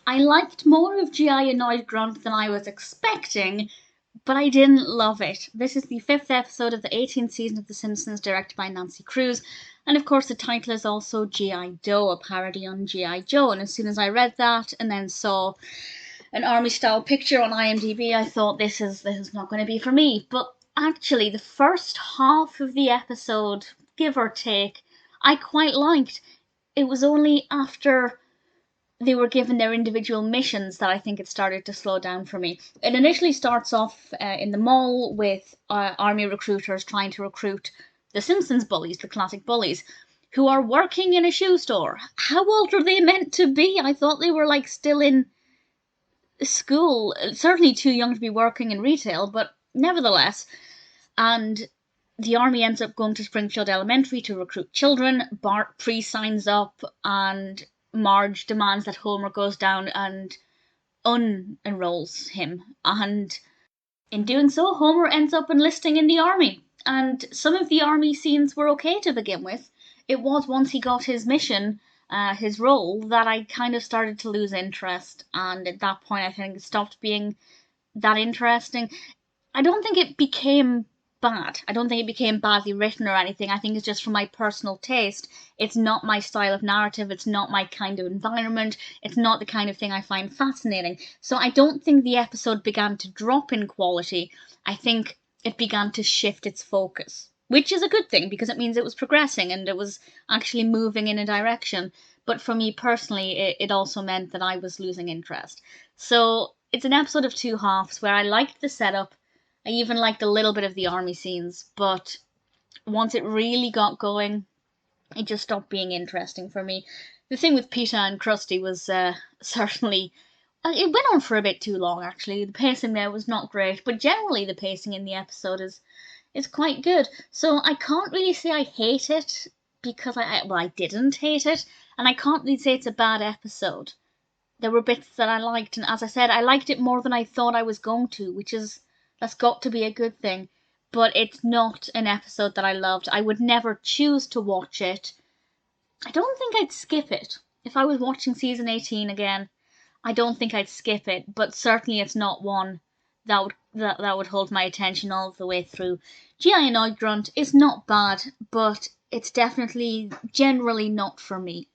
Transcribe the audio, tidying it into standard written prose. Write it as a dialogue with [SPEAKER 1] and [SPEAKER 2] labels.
[SPEAKER 1] I liked more of G.I. Annoyed Grunt than I was expecting, but I didn't love it. This is the 5th episode of the 18th season of The Simpsons, directed by Nancy Kruse, and of course the title is also G.I. Joe, a parody on G.I. Joe, and as soon as I read that and then saw an army-style picture on IMDb, I thought this is not going to be for me. But actually, the first half of the episode, give or take, I quite liked. It was only after they were given their individual missions that I think it started to slow down for me. It initially starts off in the mall with army recruiters trying to recruit the Simpsons bullies, the classic bullies, who are working in a shoe store. How old are they meant to be? I thought they were like still in school, certainly too young to be working in retail, but nevertheless. And the army ends up going to Springfield Elementary to recruit children. Bart pre-signs up and Marge demands that Homer goes down and unenrolls him. And in doing so, Homer ends up enlisting in the army. And some of the army scenes were okay to begin with. It was once he got his mission, his role, that I kind of started to lose interest. And at that point, I think it stopped being that interesting. I don't think it became bad. I don't think it became badly written or anything. I think it's just from my personal taste. It's not my style of narrative. It's not my kind of environment. It's not the kind of thing I find fascinating. So I don't think the episode began to drop in quality. I think it began to shift its focus, which is a good thing because it means it was progressing and it was actually moving in a direction. But for me personally, it also meant that I was losing interest. So it's an episode of two halves where I liked the setup. I even liked a little bit of the army scenes, but once it really got going, it just stopped being interesting for me. The thing with Peter and Krusty was certainly... it went on for a bit too long, actually. The pacing there was not great, but generally the pacing in the episode is quite good. So I can't really say I hate it, because I didn't hate it, and I can't really say it's a bad episode. There were bits that I liked, and as I said, I liked it more than I thought I was going to, that's got to be a good thing. But it's not an episode that I loved. I would never choose to watch it. I don't think I'd skip it. If I was watching season 18 again, I don't think I'd skip it, but certainly it's not one that would hold my attention all the way through. G.I. Annoyed Grunt is not bad, but it's definitely generally not for me.